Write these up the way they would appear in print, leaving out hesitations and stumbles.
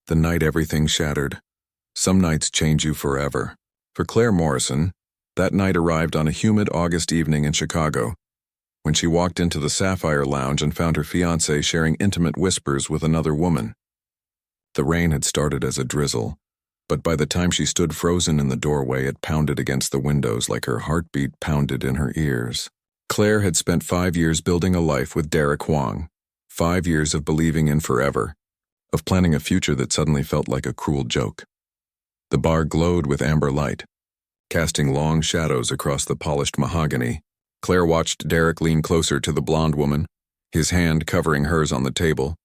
The night everything shattered. Some nights change you forever. For Claire Morrison, that night arrived on a humid August evening in Chicago, when she walked into the Sapphire Lounge and found her fiancé sharing intimate whispers with another woman. The rain had started as a drizzle, but by the time she stood frozen in the doorway, it pounded against the windows like her heartbeat pounded in her ears. Claire had spent 5 years building a life with Derek Huang, 5 years of believing in forever, of planning a future that suddenly felt like a cruel joke. The bar glowed with amber light, casting long shadows across the polished mahogany. Claire watched Derek lean closer to the blonde woman, his hand covering hers on the table.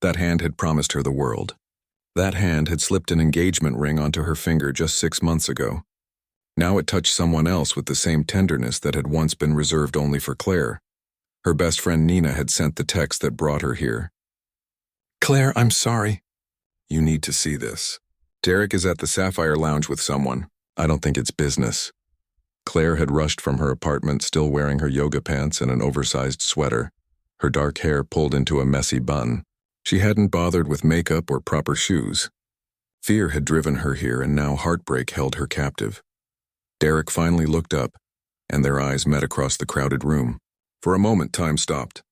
That hand had promised her the world. That hand had slipped an engagement ring onto her finger just 6 months ago. Now it touched someone else with the same tenderness that had once been reserved only for Claire. Her best friend Nina had sent the text that brought her here. "Claire, I'm sorry. You need to see this. Derek is at the Sapphire Lounge with someone. I don't think it's business." Claire had rushed from her apartment still wearing her yoga pants and an oversized sweater, her dark hair pulled into a messy bun. She hadn't bothered with makeup or proper shoes. Fear had driven her here, and now heartbreak held her captive. Derek finally looked up, and their eyes met across the crowded room. For a moment, time stopped.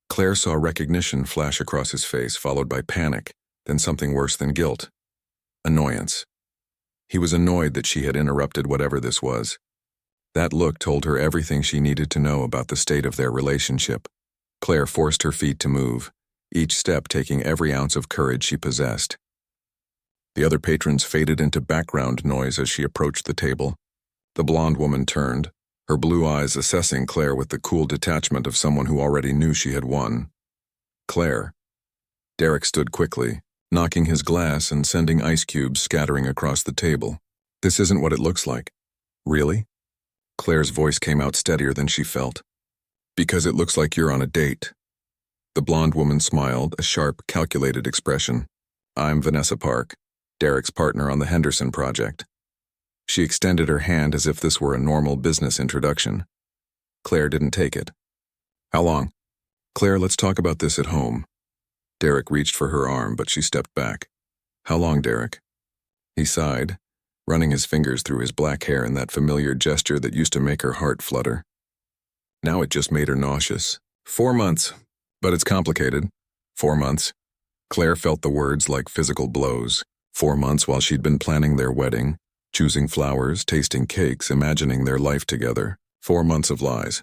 Claire saw recognition flash across his face, followed by panic, then something worse than guilt. Annoyance. He was annoyed that she had interrupted whatever this was. That look told her everything she needed to know about the state of their relationship. Claire forced her feet to move, each step taking every ounce of courage she possessed. The other patrons faded into background noise as she approached the table. The blonde woman turned, her blue eyes assessing Claire with the cool detachment of someone who already knew she had won. "Claire." Derek stood quickly, knocking his glass and sending ice cubes scattering across the table. "This isn't what it looks like." "Really?" Claire's voice came out steadier than she felt. "Because it looks like you're on a date." The blonde woman smiled, a sharp, calculated expression. "I'm Vanessa Park, Derek's partner on the Henderson project." She extended her hand as if this were a normal business introduction. Claire didn't take it. "How long?" "Claire, let's talk about this at home." Derek reached for her arm, but she stepped back. "How long, Derek?" He sighed, running his fingers through his black hair in that familiar gesture that used to make her heart flutter. Now it just made her nauseous. 4 months, but it's complicated. 4 months. Claire felt the words like physical blows. 4 months while she'd been planning their wedding, choosing flowers, tasting cakes, imagining their life together. 4 months of lies.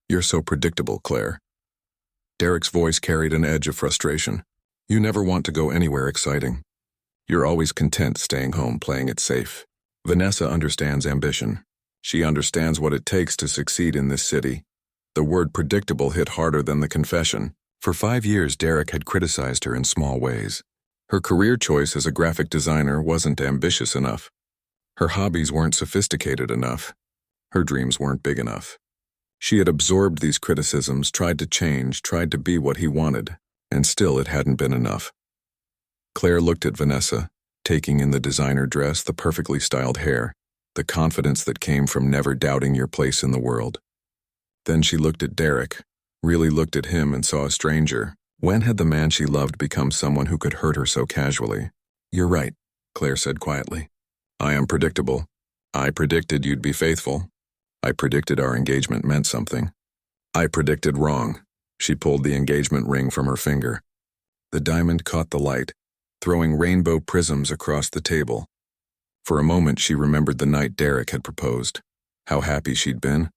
"You're so predictable, Claire." Derek's voice carried an edge of frustration. "You never want to go anywhere exciting. You're always content staying home, playing it safe." Vanessa understands ambition. She understands what it takes to succeed in this city. The word predictable hit harder than the confession. For 5 years, Derek had criticized her in small ways. Her career choice as a graphic designer wasn't ambitious enough. Her hobbies weren't sophisticated enough. Her dreams weren't big enough. She had absorbed these criticisms, tried to change, tried to be what he wanted, and still it hadn't been enough. Claire looked at Vanessa, taking in the designer dress, the perfectly styled hair, the confidence that came from never doubting your place in the world. Then she looked at Derek, really looked at him and saw a stranger. When had the man she loved become someone who could hurt her so casually? "You're right," Claire said quietly. "I am predictable. I predicted you'd be faithful. I predicted our engagement meant something. I predicted wrong." She pulled the engagement ring from her finger. The diamond caught the light, throwing rainbow prisms across the table. For a moment she remembered the night Derek had proposed. How happy she'd been.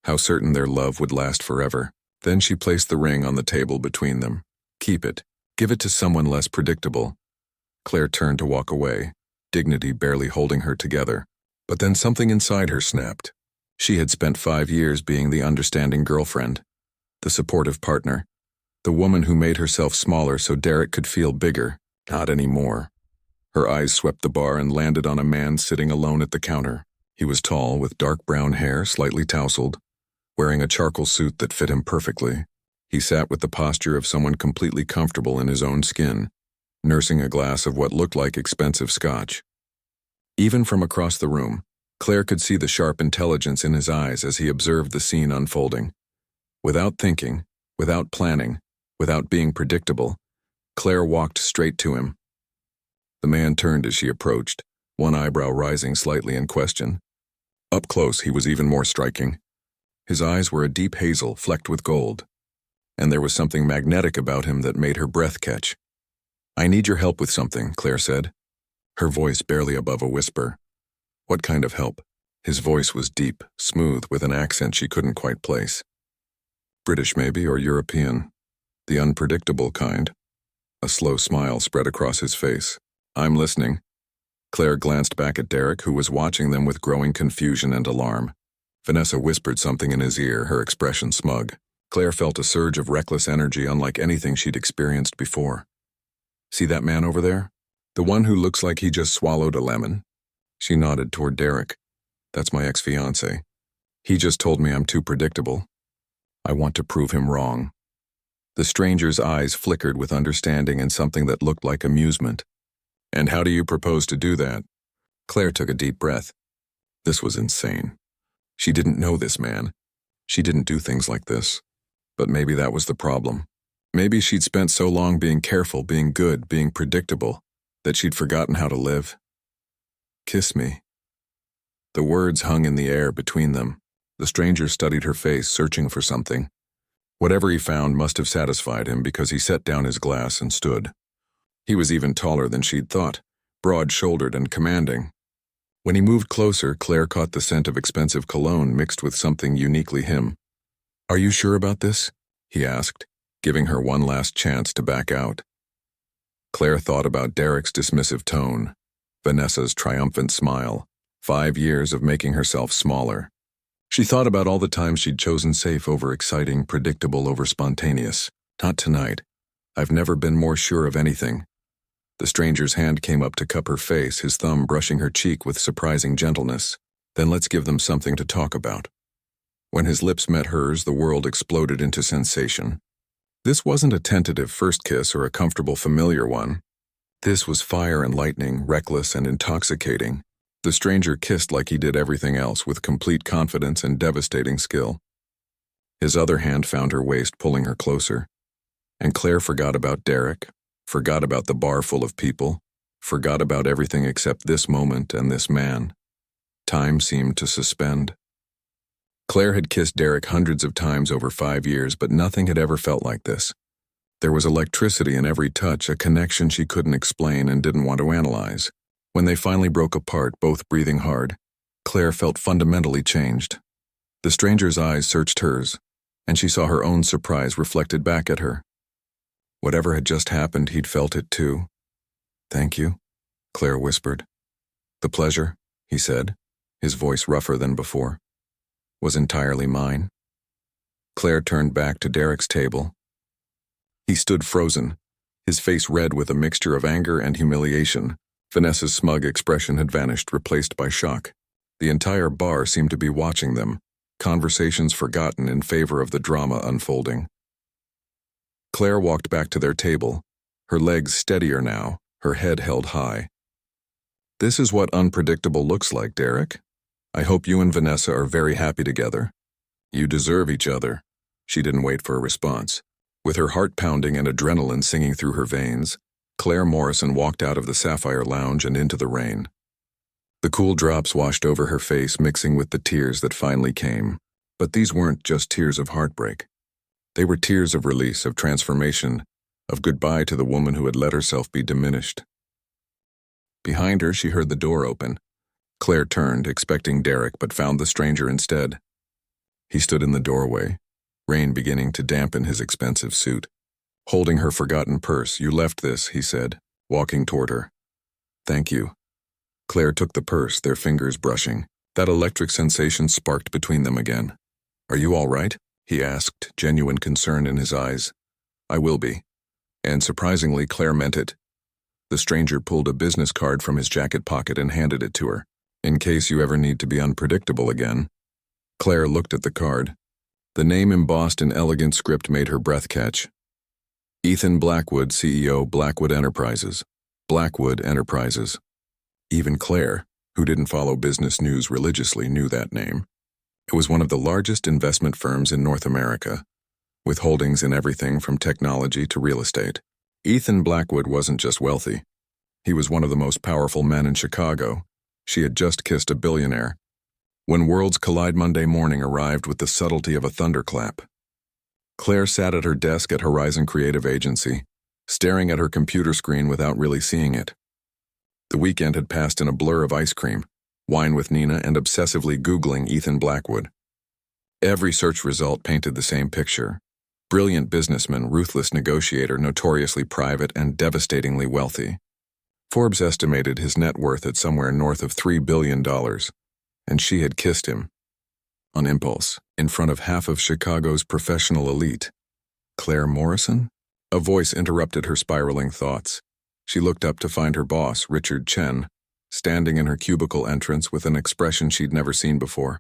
How certain their love would last forever. Then she placed the ring on the table between them. "Keep it. Give it to someone less predictable." Claire turned to walk away, dignity barely holding her together. But then something inside her snapped. She had spent 5 years being the understanding girlfriend, the supportive partner, the woman who made herself smaller so Derek could feel bigger. Not anymore. Her eyes swept the bar and landed on a man sitting alone at the counter. He was tall, with dark brown hair, slightly tousled, wearing a charcoal suit that fit him perfectly. He sat with the posture of someone completely comfortable in his own skin, nursing a glass of what looked like expensive scotch. Even from across the room, Claire could see the sharp intelligence in his eyes as he observed the scene unfolding. Without thinking, without planning, without being predictable, Claire walked straight to him. The man turned as she approached, one eyebrow rising slightly in question. Up close, he was even more striking. His eyes were a deep hazel flecked with gold, and there was something magnetic about him that made her breath catch. "I need your help with something," Claire said, her voice barely above a whisper. "What kind of help?" His voice was deep, smooth, with an accent she couldn't quite place. "British maybe, or European. The unpredictable kind." A slow smile spread across his face. "I'm listening." Claire glanced back at Derek, who was watching them with growing confusion and alarm. Vanessa whispered something in his ear, her expression smug. Claire felt a surge of reckless energy unlike anything she'd experienced before. "See that man over there? The one who looks like he just swallowed a lemon?" She nodded toward Derek. "That's my ex-fiancé. He just told me I'm too predictable. I want to prove him wrong." The stranger's eyes flickered with understanding and something that looked like amusement. "And how do you propose to do that?" Claire took a deep breath. This was insane. She didn't know this man. She didn't do things like this. But maybe that was the problem. Maybe she'd spent so long being careful, being good, being predictable, that she'd forgotten how to live. "Kiss me." The words hung in the air between them. The stranger studied her face, searching for something. Whatever he found must have satisfied him because he set down his glass and stood. He was even taller than she'd thought, broad-shouldered and commanding. When he moved closer, Claire caught the scent of expensive cologne mixed with something uniquely him. "Are you sure about this?" he asked, giving her one last chance to back out. Claire thought about Derek's dismissive tone, Vanessa's triumphant smile, 5 years of making herself smaller. She thought about all the times she'd chosen safe over exciting, predictable over spontaneous. Not tonight. I've never been more sure of anything. The stranger's hand came up to cup her face, his thumb brushing her cheek with surprising gentleness. "Then let's give them something to talk about." When his lips met hers, the world exploded into sensation. This wasn't a tentative first kiss or a comfortable familiar one. This was fire and lightning, reckless and intoxicating. The stranger kissed like he did everything else, with complete confidence and devastating skill. His other hand found her waist, pulling her closer. And Claire forgot about Derek, forgot about the bar full of people, forgot about everything except this moment and this man. Time seemed to suspend. Claire had kissed Derek hundreds of times over 5 years, but nothing had ever felt like this. There was electricity in every touch, a connection she couldn't explain and didn't want to analyze. When they finally broke apart, both breathing hard, Claire felt fundamentally changed. The stranger's eyes searched hers, and she saw her own surprise reflected back at her. Whatever had just happened, he'd felt it too. "Thank you," Claire whispered. "The pleasure," he said, his voice rougher than before, "was entirely mine." Claire turned back to Derek's table. He stood frozen, his face red with a mixture of anger and humiliation. Vanessa's smug expression had vanished, replaced by shock. The entire bar seemed to be watching them, conversations forgotten in favor of the drama unfolding. Claire walked back to their table, her legs steadier now, her head held high. "This is what unpredictable looks like, Derek. I hope you and Vanessa are very happy together. You deserve each other." She didn't wait for a response. With her heart pounding and adrenaline singing through her veins, Claire Morrison walked out of the Sapphire Lounge and into the rain. The cool drops washed over her face, mixing with the tears that finally came. But these weren't just tears of heartbreak. They were tears of release, of transformation, of goodbye to the woman who had let herself be diminished. Behind her, she heard the door open. Claire turned, expecting Derek, but found the stranger instead. He stood in the doorway, rain beginning to dampen his expensive suit. Holding her forgotten purse, "You left this," he said, walking toward her. "Thank you." Claire took the purse, their fingers brushing. That electric sensation sparked between them again. "Are you all right?" he asked, genuine concern in his eyes. "I will be." And surprisingly, Claire meant it. The stranger pulled a business card from his jacket pocket and handed it to her. "In case you ever need to be unpredictable again." Claire looked at the card. The name embossed in elegant script made her breath catch. Ethan Blackwood, CEO, Blackwood Enterprises. Blackwood Enterprises. Even Claire, who didn't follow business news religiously, knew that name. It was one of the largest investment firms in North America, with holdings in everything from technology to real estate. Ethan Blackwood wasn't just wealthy. He was one of the most powerful men in Chicago. She had just kissed a billionaire. When Worlds Collide Monday morning arrived with the subtlety of a thunderclap. Claire sat at her desk at Horizon Creative Agency, staring at her computer screen without really seeing it. The weekend had passed in a blur of ice cream, wine with Nina, and obsessively Googling Ethan Blackwood. Every search result painted the same picture. Brilliant businessman, ruthless negotiator, notoriously private, and devastatingly wealthy. Forbes estimated his net worth at somewhere north of $3 billion, and she had kissed him. On impulse, in front of half of Chicago's professional elite. Claire Morrison? A voice interrupted her spiraling thoughts. She looked up to find her boss, Richard Chen, standing in her cubicle entrance with an expression she'd never seen before.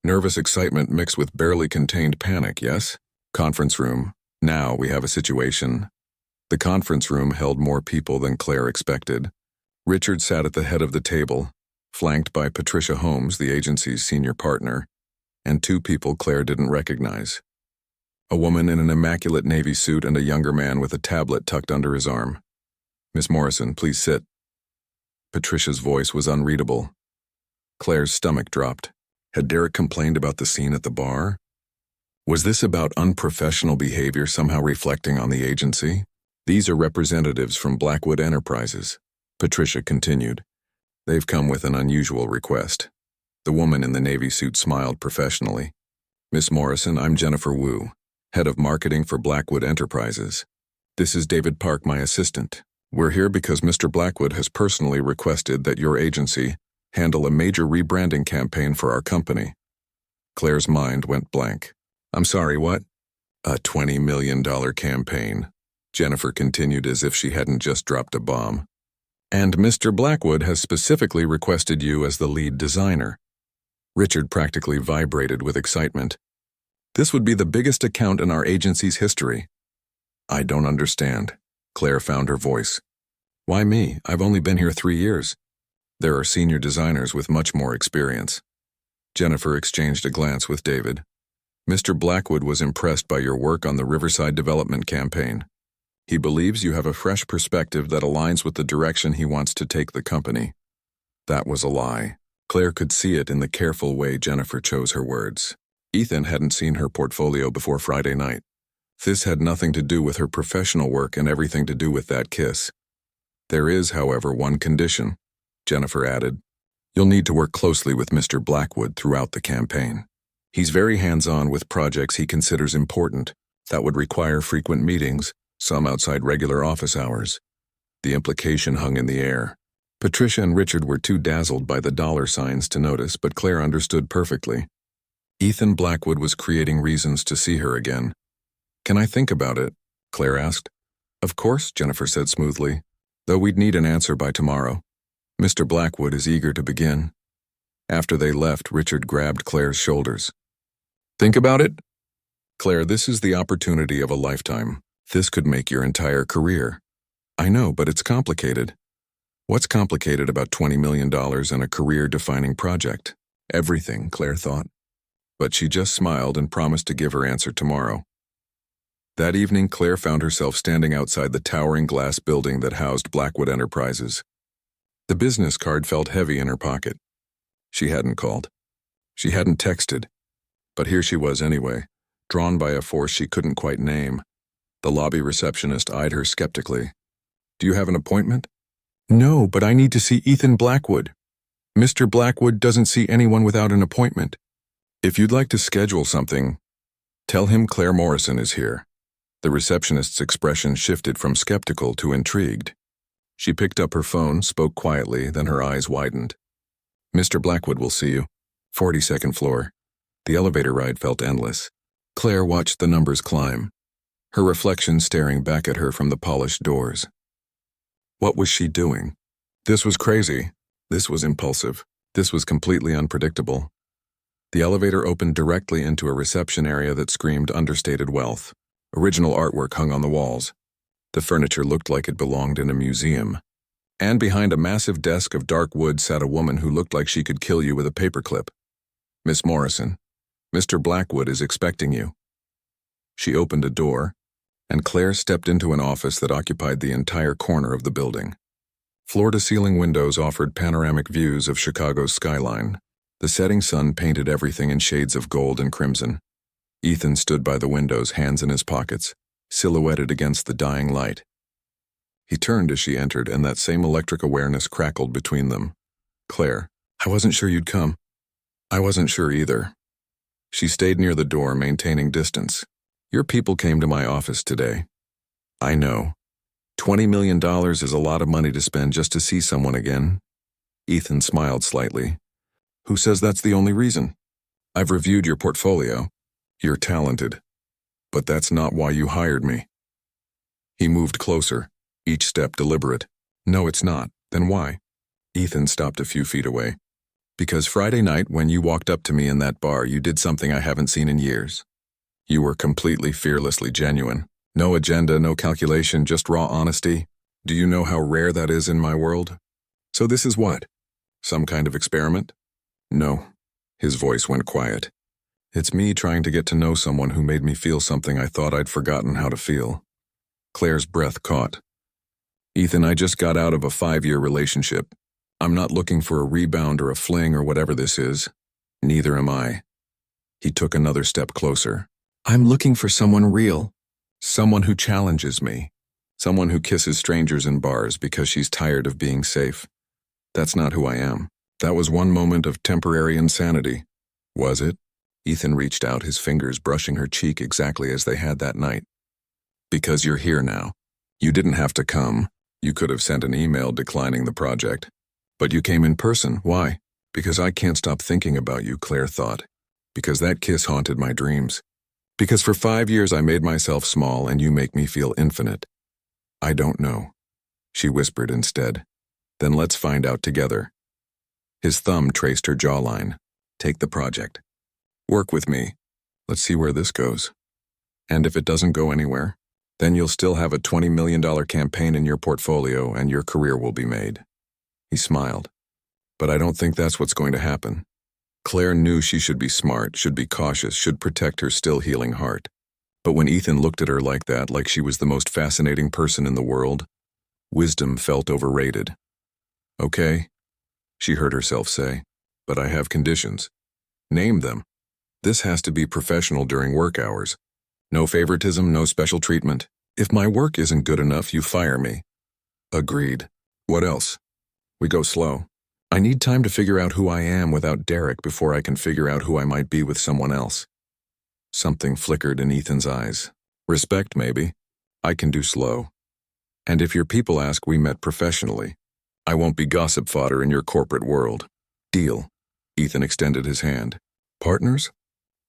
Nervous excitement mixed with barely contained panic, yes? Conference room. Now we have a situation. The conference room held more people than Claire expected. Richard sat at the head of the table, flanked by Patricia Holmes, the agency's senior partner, and two people Claire didn't recognize. A woman in an immaculate navy suit and a younger man with a tablet tucked under his arm. "Miss Morrison, please sit." Patricia's voice was unreadable. Claire's stomach dropped. Had Derek complained about the scene at the bar? Was this about unprofessional behavior somehow reflecting on the agency? "These are representatives from Blackwood Enterprises," Patricia continued. "They've come with an unusual request." The woman in the navy suit smiled professionally. "Miss Morrison, I'm Jennifer Wu, head of marketing for Blackwood Enterprises. This is David Park, my assistant. We're here because Mr. Blackwood has personally requested that your agency handle a major rebranding campaign for our company." Claire's mind went blank. "I'm sorry, what?" "A $20 million campaign," Jennifer continued as if she hadn't just dropped a bomb. "And Mr. Blackwood has specifically requested you as the lead designer." Richard practically vibrated with excitement. "This would be the biggest account in our agency's history." "I don't understand." Claire found her voice. "Why me? I've only been here 3 years. There are senior designers with much more experience." Jennifer exchanged a glance with David. "Mr. Blackwood was impressed by your work on the Riverside Development campaign. He believes you have a fresh perspective that aligns with the direction he wants to take the company." That was a lie. Claire could see it in the careful way Jennifer chose her words. Ethan hadn't seen her portfolio before Friday night. This had nothing to do with her professional work and everything to do with that kiss. "There is, however, one condition," Jennifer added. "You'll need to work closely with Mr. Blackwood throughout the campaign. He's very hands-on with projects he considers important that would require frequent meetings, some outside regular office hours." The implication hung in the air. Patricia and Richard were too dazzled by the dollar signs to notice, but Claire understood perfectly. Ethan Blackwood was creating reasons to see her again. "Can I think about it?" Claire asked. "Of course," Jennifer said smoothly, "though we'd need an answer by tomorrow. Mr. Blackwood is eager to begin." After they left, Richard grabbed Claire's shoulders. "Think about it? Claire, this is the opportunity of a lifetime. This could make your entire career." "I know, but it's complicated." "What's complicated about $20 million and a career-defining project?" "Everything," Claire thought. But she just smiled and promised to give her answer tomorrow. That evening, Claire found herself standing outside the towering glass building that housed Blackwood Enterprises. The business card felt heavy in her pocket. She hadn't called. She hadn't texted. But here she was anyway, drawn by a force she couldn't quite name. The lobby receptionist eyed her skeptically. "Do you have an appointment?" "No, but I need to see Ethan Blackwood. Mr. Blackwood doesn't see anyone without an appointment." "If you'd like to schedule something, tell him Claire Morrison is here." The receptionist's expression shifted from skeptical to intrigued. She picked up her phone, spoke quietly, then her eyes widened. "Mr. Blackwood will see you. 42nd floor." The elevator ride felt endless. Claire watched the numbers climb, her reflection staring back at her from the polished doors. What was she doing? This was crazy. This was impulsive. This was completely unpredictable. The elevator opened directly into a reception area that screamed understated wealth. Original artwork hung on the walls. The furniture looked like it belonged in a museum. And behind a massive desk of dark wood sat a woman who looked like she could kill you with a paperclip. "Miss Morrison, Mr. Blackwood is expecting you." She opened a door, and Claire stepped into an office that occupied the entire corner of the building. Floor-to-ceiling windows offered panoramic views of Chicago's skyline. The setting sun painted everything in shades of gold and crimson. Ethan stood by the windows, hands in his pockets, silhouetted against the dying light. He turned as she entered, and that same electric awareness crackled between them. "Claire, I wasn't sure you'd come." "I wasn't sure either." She stayed near the door, maintaining distance. "Your people came to my office today." "I know. $20 million is a lot of money to spend just to see someone again." Ethan smiled slightly. "Who says that's the only reason? I've reviewed your portfolio. You're talented. But that's not why you hired me." He moved closer, each step deliberate. "No, it's not. Then why?" Ethan stopped a few feet away. "Because Friday night, when you walked up to me in that bar, you did something I haven't seen in years. You were completely, fearlessly genuine. No agenda, no calculation, just raw honesty. Do you know how rare that is in my world? So this is what? Some kind of experiment?" "No." His voice went quiet. "It's me trying to get to know someone who made me feel something I thought I'd forgotten how to feel." Claire's breath caught. "Ethan, I just got out of a 5-year relationship. I'm not looking for a rebound or a fling or whatever this is. Neither am I." He took another step closer. "I'm looking for someone real. Someone who challenges me. Someone who kisses strangers in bars because she's tired of being safe. That's not who I am." "That was one moment of temporary insanity." "Was it?" Ethan reached out, his fingers brushing her cheek exactly as they had that night. "Because you're here now. You didn't have to come. You could have sent an email declining the project. But you came in person. Why?" "Because I can't stop thinking about you," Claire thought. "Because that kiss haunted my dreams. Because for 5 years I made myself small and you make me feel infinite." "I don't know," she whispered instead. "Then let's find out together." His thumb traced her jawline. "Take the project. Work with me. Let's see where this goes. And if it doesn't go anywhere, then you'll still have a $20 million campaign in your portfolio and your career will be made." He smiled. "But I don't think that's what's going to happen." Claire knew she should be smart, should be cautious, should protect her still healing heart. But when Ethan looked at her like that, like she was the most fascinating person in the world, wisdom felt overrated. "Okay," she heard herself say, "but I have conditions." "Name them." "This has to be professional during work hours. No favoritism, no special treatment. If my work isn't good enough, you fire me." "Agreed. What else?" "We go slow. I need time to figure out who I am without Derek before I can figure out who I might be with someone else." Something flickered in Ethan's eyes. "Respect, maybe. I can do slow. And if your people ask, we met professionally. I won't be gossip fodder in your corporate world." "Deal." Ethan extended his hand. "Partners?"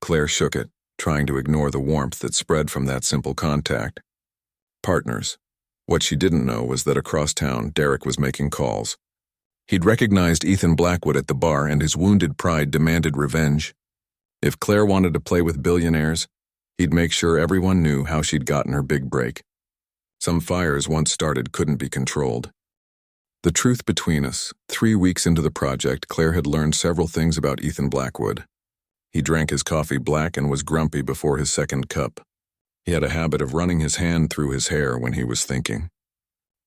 Claire shook it, trying to ignore the warmth that spread from that simple contact. "Partners." What she didn't know was that across town, Derek was making calls. He'd recognized Ethan Blackwood at the bar, and his wounded pride demanded revenge. If Claire wanted to play with billionaires, he'd make sure everyone knew how she'd gotten her big break. Some fires once started couldn't be controlled. The truth between us, 3 weeks into the project, Claire had learned several things about Ethan Blackwood. He drank his coffee black and was grumpy before his second cup. He had a habit of running his hand through his hair when he was thinking.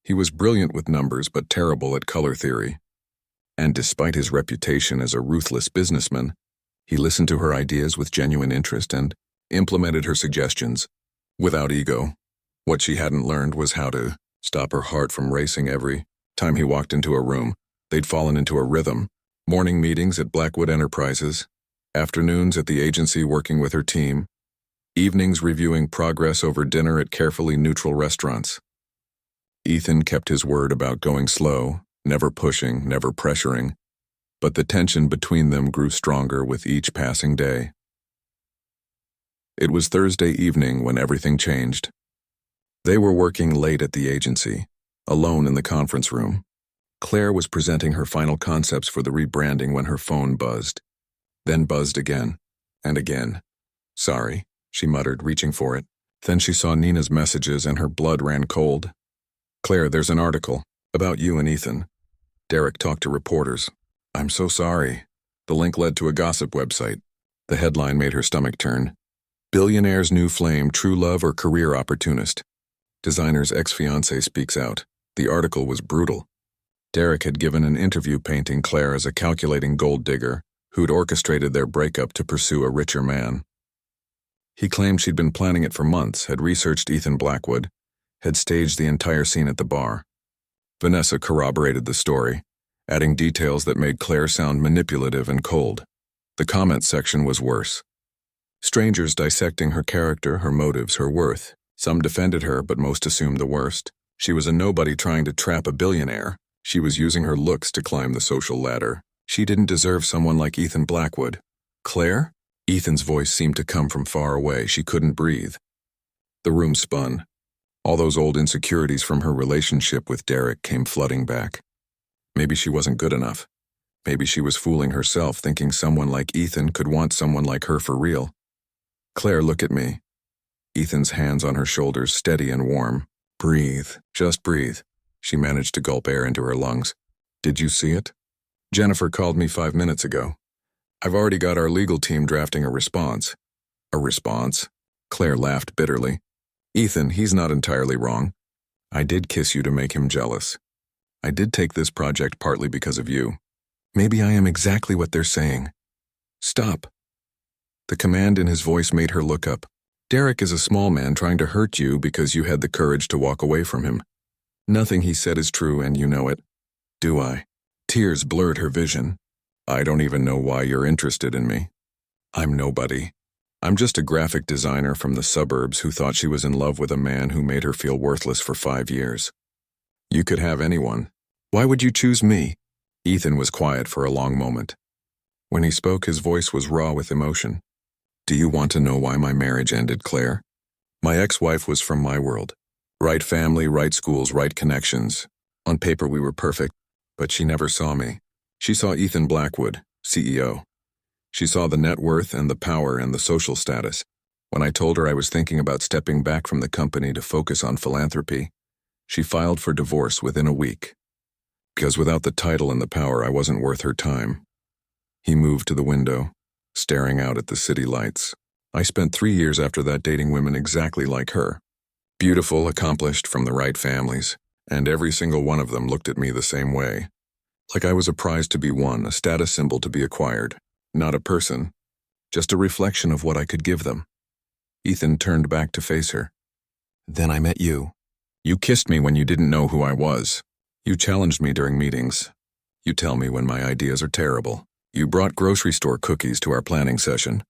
He was brilliant with numbers but terrible at color theory. And despite his reputation as a ruthless businessman, he listened to her ideas with genuine interest and implemented her suggestions without ego. What she hadn't learned was how to stop her heart from racing every time he walked into a room. They'd fallen into a rhythm. Morning meetings at Blackwood Enterprises, afternoons at the agency working with her team, evenings reviewing progress over dinner at carefully neutral restaurants. Ethan kept his word about going slow, never pushing, never pressuring, but the tension between them grew stronger with each passing day. It was Thursday evening when everything changed. They were working late at the agency, alone in the conference room. Claire was presenting her final concepts for the rebranding when her phone buzzed, then buzzed again, and again. "Sorry," she muttered, reaching for it. Then she saw Nina's messages and her blood ran cold. "Claire, there's an article about you and Ethan. Derek talked to reporters." "I'm so sorry." The link led to a gossip website. The headline made her stomach turn. "Billionaire's new flame, true love or career opportunist. Designer's ex-fiancé speaks out." The article was brutal. Derek had given an interview painting Claire as a calculating gold digger who'd orchestrated their breakup to pursue a richer man. He claimed she'd been planning it for months, had researched Ethan Blackwood, had staged the entire scene at the bar. Vanessa corroborated the story, adding details that made Claire sound manipulative and cold. The comment section was worse. Strangers dissecting her character, her motives, her worth. Some defended her, but most assumed the worst. She was a nobody trying to trap a billionaire. She was using her looks to climb the social ladder. She didn't deserve someone like Ethan Blackwood. Claire? Ethan's voice seemed to come from far away. She couldn't breathe. The room spun. All those old insecurities from her relationship with Derek came flooding back. Maybe she wasn't good enough. Maybe she was fooling herself, thinking someone like Ethan could want someone like her for real. Claire, look at me. Ethan's hands on her shoulders, steady and warm. Breathe. Just breathe. She managed to gulp air into her lungs. Did you see it? Jennifer called me 5 minutes ago. I've already got our legal team drafting a response. A response? Claire laughed bitterly. Ethan, he's not entirely wrong. I did kiss you to make him jealous. I did take this project partly because of you. Maybe I am exactly what they're saying. Stop. The command in his voice made her look up. Derek is a small man trying to hurt you because you had the courage to walk away from him. Nothing he said is true, and you know it. Do I? Tears blurred her vision. I don't even know why you're interested in me. I'm nobody. I'm just a graphic designer from the suburbs who thought she was in love with a man who made her feel worthless for 5 years. You could have anyone. Why would you choose me? Ethan was quiet for a long moment. When he spoke, his voice was raw with emotion. Do you want to know why my marriage ended, Claire? My ex-wife was from my world. Right family, right schools, right connections. On paper we were perfect, but she never saw me. She saw Ethan Blackwood, CEO. She saw the net worth and the power and the social status. When I told her I was thinking about stepping back from the company to focus on philanthropy, she filed for divorce within a week. Because without the title and the power, I wasn't worth her time. He moved to the window, staring out at the city lights. I spent 3 years after that dating women exactly like her. Beautiful, accomplished, from the right families, and every single one of them looked at me the same way. Like I was a prize to be won, a status symbol to be acquired. Not a person, just a reflection of what I could give them. Ethan turned back to face her. Then I met you. You kissed me when you didn't know who I was. You challenged me during meetings. You tell me when my ideas are terrible. You brought grocery store cookies to our planning session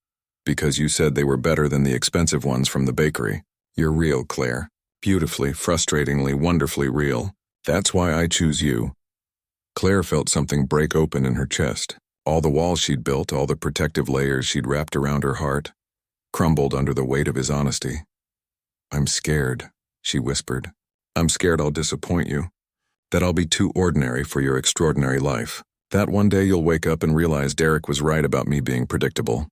because you said they were better than the expensive ones from the bakery. You're real, Claire. Beautifully, frustratingly, wonderfully real. That's why I choose you. Claire felt something break open in her chest. All the walls she'd built, all the protective layers she'd wrapped around her heart, crumbled under the weight of his honesty. I'm scared, she whispered. I'm scared I'll disappoint you. That I'll be too ordinary for your extraordinary life. That one day you'll wake up and realize Derek was right about me being predictable.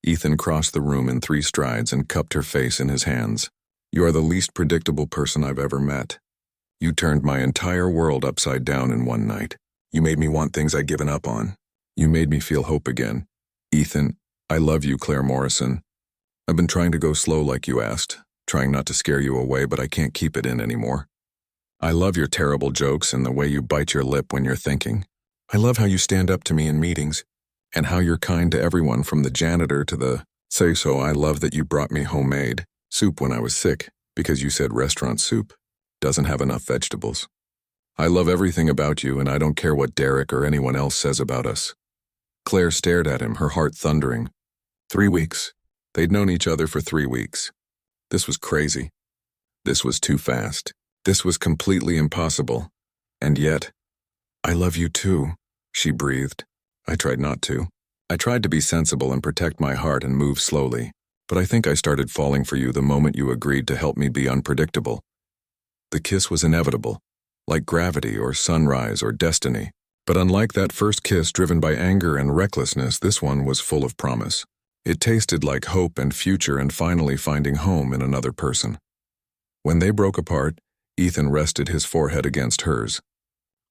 Ethan crossed the room in 3 strides and cupped her face in his hands. You are the least predictable person I've ever met. You turned my entire world upside down in one night. You made me want things I'd given up on. You made me feel hope again. Ethan, I love you, Claire Morrison. I've been trying to go slow like you asked, trying not to scare you away, but I can't keep it in anymore. I love your terrible jokes and the way you bite your lip when you're thinking. I love how you stand up to me in meetings, and how you're kind to everyone from the janitor to the say-so. I love that you brought me homemade soup when I was sick, because you said restaurant soup doesn't have enough vegetables. I love everything about you, and I don't care what Derek or anyone else says about us. Claire stared at him, her heart thundering. 3 weeks. They'd known each other for 3 weeks. This was crazy. This was too fast. This was completely impossible. And yet, I love you too, she breathed. I tried not to. I tried to be sensible and protect my heart and move slowly, but I think I started falling for you the moment you agreed to help me be unpredictable. The kiss was inevitable, like gravity or sunrise or destiny. But unlike that first kiss driven by anger and recklessness, this one was full of promise. It tasted like hope and future and finally finding home in another person. When they broke apart, Ethan rested his forehead against hers.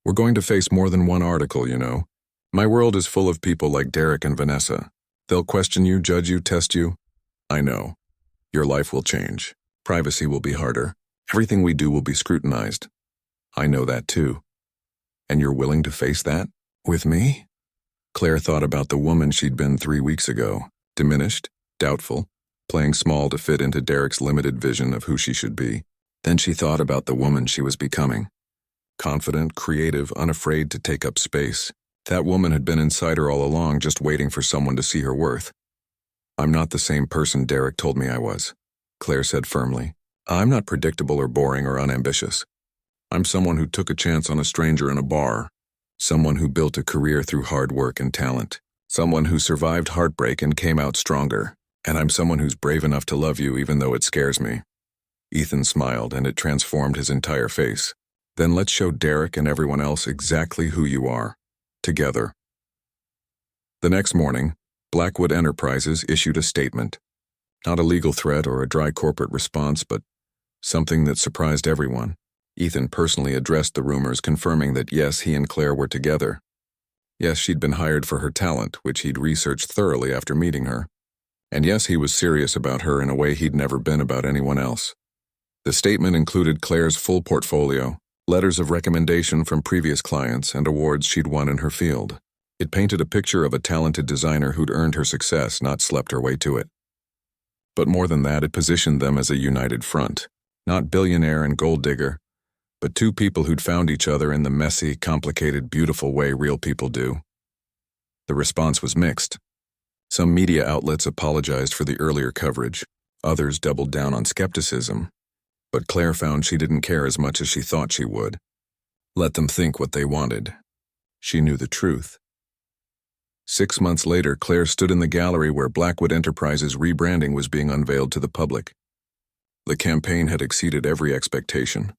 We're going to face more than one article, you know. My world is full of people like Derek and Vanessa. They'll question you, judge you, test you. I know. Your life will change. Privacy will be harder. Everything we do will be scrutinized. I know that too. And you're willing to face that? With me? Claire thought about the woman she'd been 3 weeks ago, diminished, doubtful, playing small to fit into Derek's limited vision of who she should be. Then she thought about the woman she was becoming. Confident, creative, unafraid to take up space. That woman had been inside her all along, just waiting for someone to see her worth. I'm not the same person Derek told me I was, Claire said firmly. I'm not predictable or boring or unambitious. I'm someone who took a chance on a stranger in a bar. Someone who built a career through hard work and talent. Someone who survived heartbreak and came out stronger. And I'm someone who's brave enough to love you even though it scares me. Ethan smiled, and it transformed his entire face. Then let's show Derek and everyone else exactly who you are. Together. The next morning, Blackwood Enterprises issued a statement. Not a legal threat or a dry corporate response, but something that surprised everyone. Ethan personally addressed the rumors, confirming that yes, he and Claire were together. Yes, she'd been hired for her talent, which he'd researched thoroughly after meeting her. And yes, he was serious about her in a way he'd never been about anyone else. The statement included Claire's full portfolio, letters of recommendation from previous clients, and awards she'd won in her field. It painted a picture of a talented designer who'd earned her success, not slept her way to it. But more than that, it positioned them as a united front. Not billionaire and gold digger, but two people who'd found each other in the messy, complicated, beautiful way real people do. The response was mixed. Some media outlets apologized for the earlier coverage. Others doubled down on skepticism. But Claire found she didn't care as much as she thought she would. Let them think what they wanted. She knew the truth. 6 months later, Claire stood in the gallery where Blackwood Enterprises' rebranding was being unveiled to the public. The campaign had exceeded every expectation.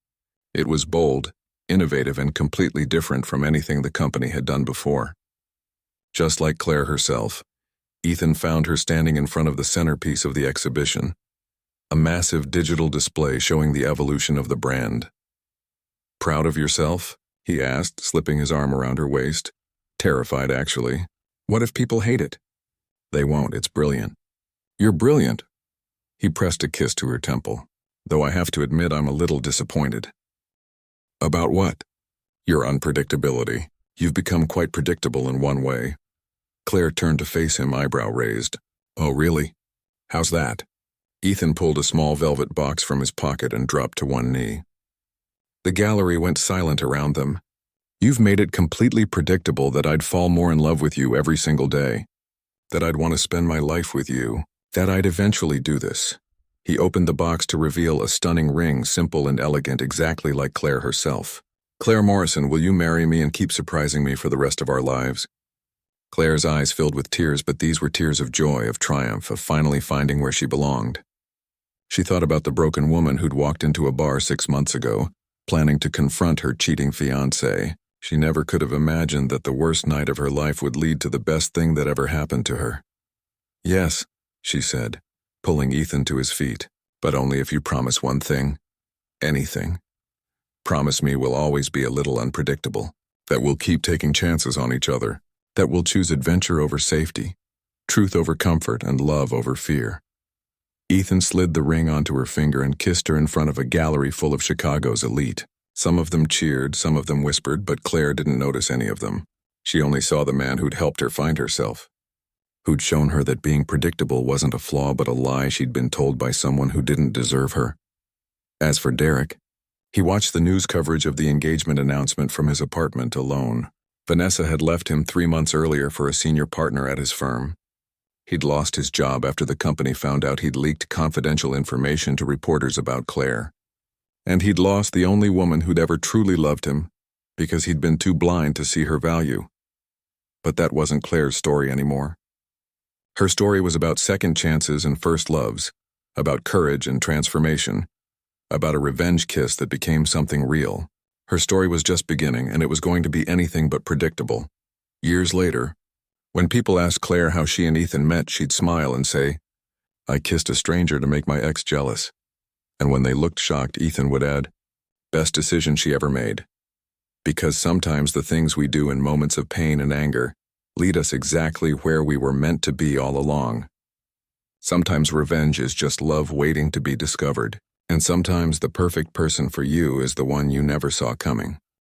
It was bold, innovative, and completely different from anything the company had done before. Just like Claire herself, Ethan found her standing in front of the centerpiece of the exhibition, a massive digital display showing the evolution of the brand. Proud of yourself? He asked, slipping his arm around her waist. Terrified, actually. What if people hate it? They won't, it's brilliant. You're brilliant. He pressed a kiss to her temple, though I have to admit I'm a little disappointed. About what? Your unpredictability. You've become quite predictable in one way. Claire turned to face him, eyebrow raised. Oh, really? How's that? Ethan pulled a small velvet box from his pocket and dropped to one knee. The gallery went silent around them. You've made it completely predictable that I'd fall more in love with you every single day. That I'd want to spend my life with you. That I'd eventually do this. He opened the box to reveal a stunning ring, simple and elegant, exactly like Claire herself. Claire Morrison, will you marry me and keep surprising me for the rest of our lives? Claire's eyes filled with tears, but these were tears of joy, of triumph, of finally finding where she belonged. She thought about the broken woman who'd walked into a bar 6 months ago, planning to confront her cheating fiancé. She never could have imagined that the worst night of her life would lead to the best thing that ever happened to her. Yes, she said, pulling Ethan to his feet, but only if you promise one thing. Anything. Promise me we'll always be a little unpredictable, that we'll keep taking chances on each other, that we'll choose adventure over safety, truth over comfort, and love over fear. Ethan slid the ring onto her finger and kissed her in front of a gallery full of Chicago's elite. Some of them cheered, some of them whispered, but Claire didn't notice any of them. She only saw the man who'd helped her find herself, who'd shown her that being predictable wasn't a flaw but a lie she'd been told by someone who didn't deserve her. As for Derek, he watched the news coverage of the engagement announcement from his apartment alone. Vanessa had left him 3 months earlier for a senior partner at his firm. He'd lost his job after the company found out he'd leaked confidential information to reporters about Claire. And he'd lost the only woman who'd ever truly loved him because he'd been too blind to see her value. But that wasn't Claire's story anymore. Her story was about second chances and first loves, about courage and transformation, about a revenge kiss that became something real. Her story was just beginning, and it was going to be anything but predictable. Years later, when people asked Claire how she and Ethan met, she'd smile and say, I kissed a stranger to make my ex jealous. And when they looked shocked, Ethan would add, best decision she ever made. Because sometimes the things we do in moments of pain and anger lead us exactly where we were meant to be all along. Sometimes revenge is just love waiting to be discovered, and sometimes the perfect person for you is the one you never saw coming.